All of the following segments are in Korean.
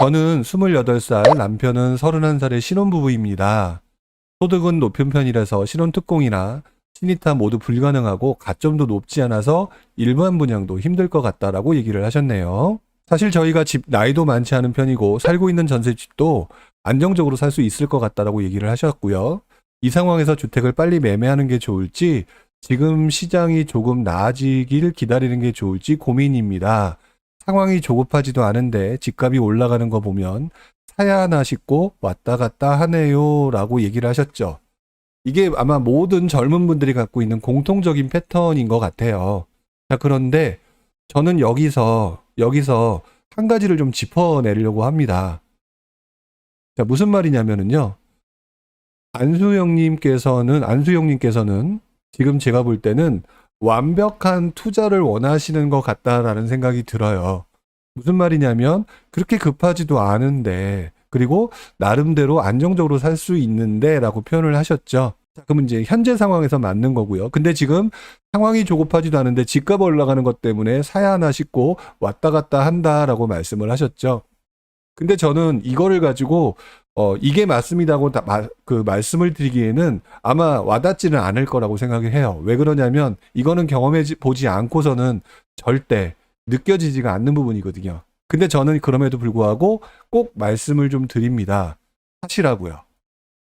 저는 28살, 남편은 31살의 신혼부부입니다. 소득은 높은 편이라서 신혼특공이나 신이타 모두 불가능하고 가점도 높지 않아서 일반 분양도 힘들 것 같다라고 얘기를 하셨네요. 사실 저희가 집 나이도 많지 않은 편이고 살고 있는 전셋집도 안정적으로 살 수 있을 것 같다라고 얘기를 하셨고요. 이 상황에서 주택을 빨리 매매하는 게 좋을지 지금 시장이 조금 나아지길 기다리는 게 좋을지 고민입니다. 상황이 조급하지도 않은데 집값이 올라가는 거 보면 사야 하나 싶고 왔다 갔다 하네요 라고 얘기를 하셨죠. 이게 아마 모든 젊은 분들이 갖고 있는 공통적인 패턴인 것 같아요. 자, 그런데 저는 여기서 한 가지를 좀 짚어내려고 합니다. 자, 무슨 말이냐면은요. 안수영님께서는 지금 제가 볼 때는 완벽한 투자를 원하시는 것 같다라는 생각이 들어요. 무슨 말이냐면 그렇게 급하지도 않은데 그리고 나름대로 안정적으로 살 수 있는데 라고 표현을 하셨죠. 자, 그러면 이제 현재 상황에서 맞는 거고요. 근데 지금 상황이 조급하지도 않은데 집값 올라가는 것 때문에 사야 하나 싶고 왔다 갔다 한다라고 말씀을 하셨죠. 근데 저는 이거를 가지고 이게 맞습니다고 말씀을 드리기에는 아마 와닿지는 않을 거라고 생각을 해요. 왜 그러냐면 이거는 경험해 보지 않고서는 절대 느껴지지가 않는 부분이거든요. 근데 저는 그럼에도 불구하고 꼭 말씀을 좀 드립니다. 하시라고요.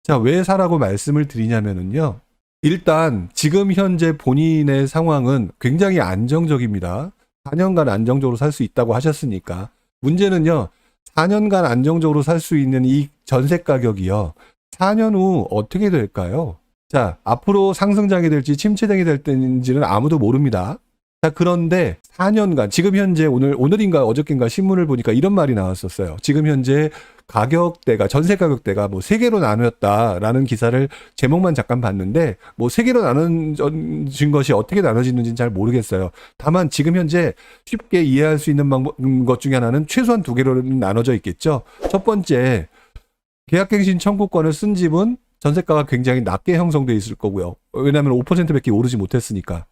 자, 왜 사라고 말씀을 드리냐면은요. 일단 지금 현재 본인의 상황은 굉장히 안정적입니다. 4년간 안정적으로 살 수 있다고 하셨으니까. 문제는요. 4년간 안정적으로 살 수 있는 이 전세 가격이요. 4년 후 어떻게 될까요? 자, 앞으로 상승장이 될지 침체장이 될지는 아무도 모릅니다. 자, 그런데 4년간, 지금 현재 오늘인가 어저께인가 신문을 보니까 이런 말이 나왔었어요. 지금 현재 가격대가, 전세 가격대가 뭐 3개로 나누었다라는 기사를 제목만 잠깐 봤는데, 뭐 3개로 나눠진 것이 어떻게 나눠지는지는 잘 모르겠어요. 다만 지금 현재 쉽게 이해할 수 있는 것 중에 하나는 최소한 2개로 나눠져 있겠죠. 첫 번째, 계약갱신 청구권을 쓴 집은 전세가가 굉장히 낮게 형성돼 있을 거고요. 왜냐하면 5%밖에 오르지 못했으니까.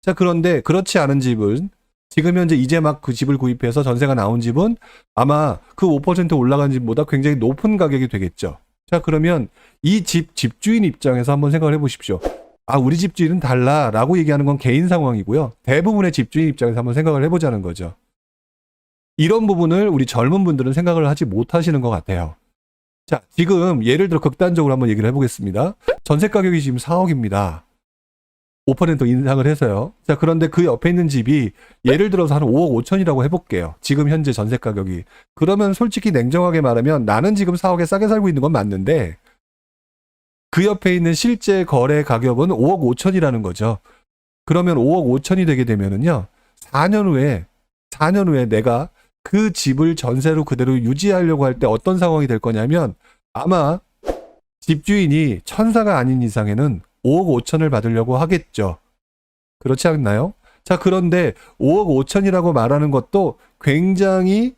자, 그런데 그렇지 않은 집은 지금 현재 이제 막 그 집을 구입해서 전세가 나온 집은 아마 그 5% 올라간 집보다 굉장히 높은 가격이 되겠죠. 자, 그러면 이 집주인 입장에서 한번 생각을 해보십시오. 아, 우리 집주인은 달라라고 얘기하는 건 개인 상황이고요. 대부분의 집주인 입장에서 한번 생각을 해보자는 거죠. 이런 부분을 우리 젊은 분들은 생각을 하지 못하시는 것 같아요. 자, 지금 예를 들어 극단적으로 한번 얘기를 해보겠습니다. 전세 가격이 지금 4억입니다. 5% 인상을 해서요. 자, 그런데 그 옆에 있는 집이 예를 들어서 한 5억 5천이라고 해볼게요. 지금 현재 전세 가격이. 그러면 솔직히 냉정하게 말하면 나는 지금 4억에 싸게 살고 있는 건 맞는데 그 옆에 있는 실제 거래 가격은 5억 5천이라는 거죠. 그러면 5억 5천이 되게 되면은요. 4년 후에 내가 그 집을 전세로 그대로 유지하려고 할 때 어떤 상황이 될 거냐면 아마 집주인이 천사가 아닌 이상에는 5억 5천을 받으려고 하겠죠. 그렇지 않나요? 자, 그런데 5억 5천이라고 말하는 것도 굉장히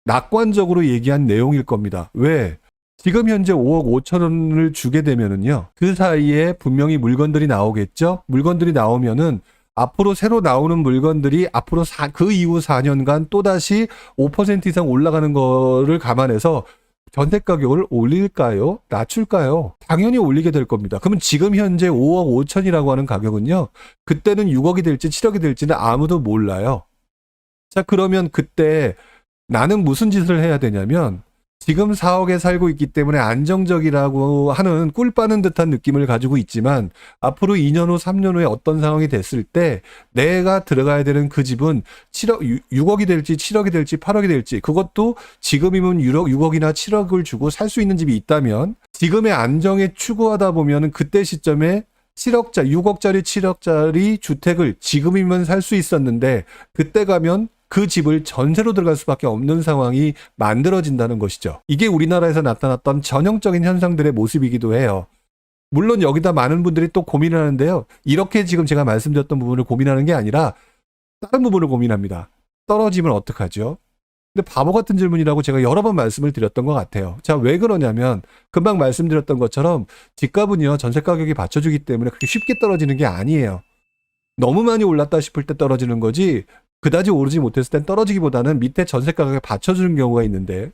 낙관적으로 얘기한 내용일 겁니다. 왜? 지금 현재 5억 5천원을 주게 되면은요. 그 사이에 분명히 물건들이 나오겠죠? 물건들이 나오면은 앞으로 새로 나오는 물건들이 앞으로 그 이후 4년간 또다시 5% 이상 올라가는 거를 감안해서 전세 가격을 올릴까요? 낮출까요? 당연히 올리게 될 겁니다. 그러면 지금 현재 5억 5천이라고 하는 가격은요. 그때는 6억이 될지 7억이 될지는 아무도 몰라요. 자, 그러면 그때 나는 무슨 짓을 해야 되냐면 지금 4억에 살고 있기 때문에 안정적이라고 하는 꿀 빠는 듯한 느낌을 가지고 있지만 앞으로 2년 후, 3년 후에 어떤 상황이 됐을 때 내가 들어가야 되는 그 집은 6억이 될지 7억이 될지 8억이 될지 그것도 지금이면 6억이나 7억을 주고 살 수 있는 집이 있다면 지금의 안정에 추구하다 보면 그때 시점에 6억짜리 7억짜리 주택을 지금이면 살 수 있었는데 그때 가면 그 집을 전세로 들어갈 수밖에 없는 상황이 만들어진다는 것이죠. 이게 우리나라에서 나타났던 전형적인 현상들의 모습이기도 해요. 물론 여기다 많은 분들이 또 고민을 하는데요. 이렇게 지금 제가 말씀드렸던 부분을 고민하는 게 아니라 다른 부분을 고민합니다. 떨어지면 어떡하죠? 근데 바보 같은 질문이라고 제가 여러 번 말씀을 드렸던 것 같아요. 자, 왜 그러냐면 금방 말씀드렸던 것처럼 집값은요. 전세 가격이 받쳐주기 때문에 그렇게 쉽게 떨어지는 게 아니에요. 너무 많이 올랐다 싶을 때 떨어지는 거지 그다지 오르지 못했을 땐 떨어지기보다는 밑에 전세 가격에 받쳐주는 경우가 있는데,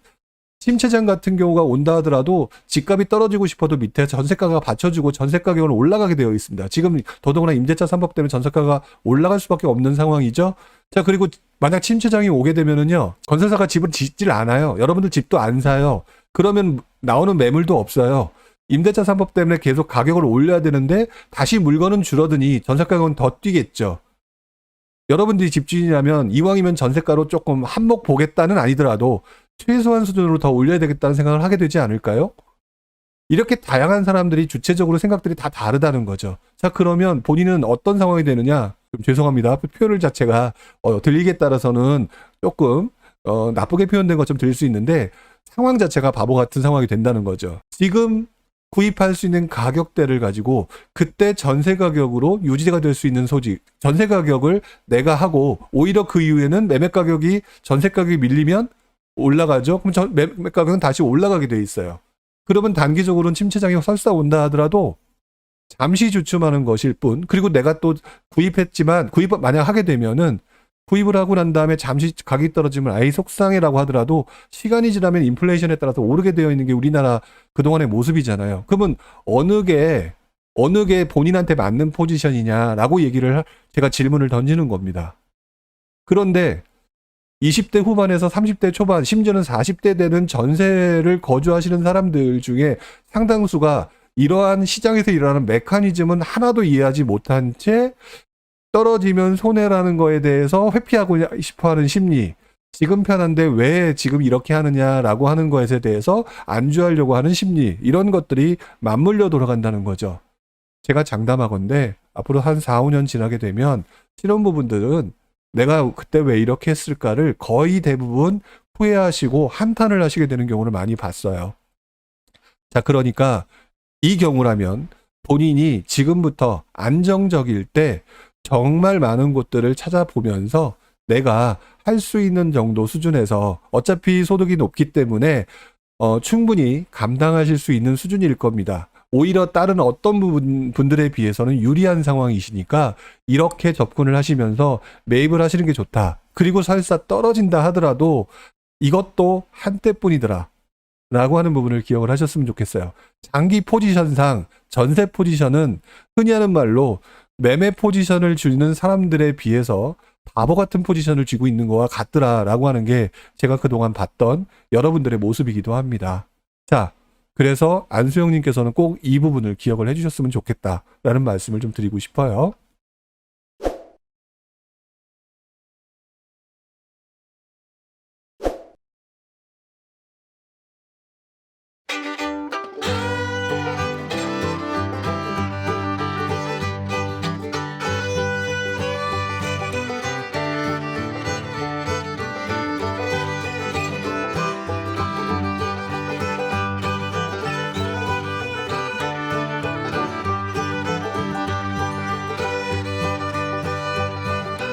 침체장 같은 경우가 온다 하더라도 집값이 떨어지고 싶어도 밑에 전세가가 받쳐주고 전세 가격은 올라가게 되어 있습니다. 지금 더더구나 임대차 3법 때문에 전세가가 올라갈 수밖에 없는 상황이죠. 자, 그리고 만약 침체장이 오게 되면은요, 건설사가 집을 짓질 않아요. 여러분들 집도 안 사요. 그러면 나오는 매물도 없어요. 임대차 3법 때문에 계속 가격을 올려야 되는데 다시 물건은 줄어드니 전세 가격은 더 뛰겠죠. 여러분들이 집주인이라면 이왕이면 전세가로 조금 한몫 보겠다는 아니더라도 최소한 수준으로 더 올려야 되겠다는 생각을 하게 되지 않을까요? 이렇게 다양한 사람들이 주체적으로 생각들이 다 다르다는 거죠. 자, 그러면 본인은 어떤 상황이 되느냐? 좀 죄송합니다. 표현 자체가 들리기에 따라서는 조금 나쁘게 표현된 것처럼 들릴 수 있는데, 상황 자체가 바보 같은 상황이 된다는 거죠. 지금 구입할 수 있는 가격대를 가지고 그때 전세 가격으로 유지가 될 수 있는 소지, 전세 가격을 내가 하고 오히려 그 이후에는 매매 가격이 전세 가격이 밀리면 올라가죠. 그럼 매매 가격은 다시 올라가게 돼 있어요. 그러면 단기적으로는 침체장이 설사 온다 하더라도 잠시 주춤하는 것일 뿐. 그리고 내가 또 구입했지만 구입 만약 하게 되면은 구입을 하고 난 다음에 잠시 가격이 떨어지면 아예 속상해라고 하더라도 시간이 지나면 인플레이션에 따라서 오르게 되어 있는 게 우리나라 그동안의 모습이잖아요. 그러면 어느 게 본인한테 맞는 포지션이냐라고 제가 질문을 던지는 겁니다. 그런데 20대 후반에서 30대 초반, 심지어는 40대 되는 전세를 거주하시는 사람들 중에 상당수가 이러한 시장에서 일어나는 메커니즘은 하나도 이해하지 못한 채 떨어지면 손해라는 거에 대해서 회피하고 싶어 하는 심리, 지금 편한데 왜 지금 이렇게 하느냐라고 하는 것에 대해서 안주하려고 하는 심리, 이런 것들이 맞물려 돌아간다는 거죠. 제가 장담하건대 앞으로 한 4, 5년 지나게 되면 신혼부부들은 내가 그때 왜 이렇게 했을까를 거의 대부분 후회하시고 한탄을 하시게 되는 경우를 많이 봤어요. 자, 그러니까 이 경우라면 본인이 지금부터 안정적일 때 정말 많은 곳들을 찾아보면서 내가 할 수 있는 정도 수준에서, 어차피 소득이 높기 때문에 충분히 감당하실 수 있는 수준일 겁니다. 오히려 다른 어떤 분들에 비해서는 유리한 상황이시니까 이렇게 접근을 하시면서 매입을 하시는 게 좋다. 그리고 설사 떨어진다 하더라도 이것도 한때뿐이더라 라고 하는 부분을 기억을 하셨으면 좋겠어요. 장기 포지션상 전세 포지션은 흔히 하는 말로 매매 포지션을 쥐는 사람들에 비해서 바보 같은 포지션을 쥐고 있는 거와 같더라라고 하는 게 제가 그동안 봤던 여러분들의 모습이기도 합니다. 자, 그래서 안수영님께서는 꼭 이 부분을 기억을 해주셨으면 좋겠다라는 말씀을 좀 드리고 싶어요.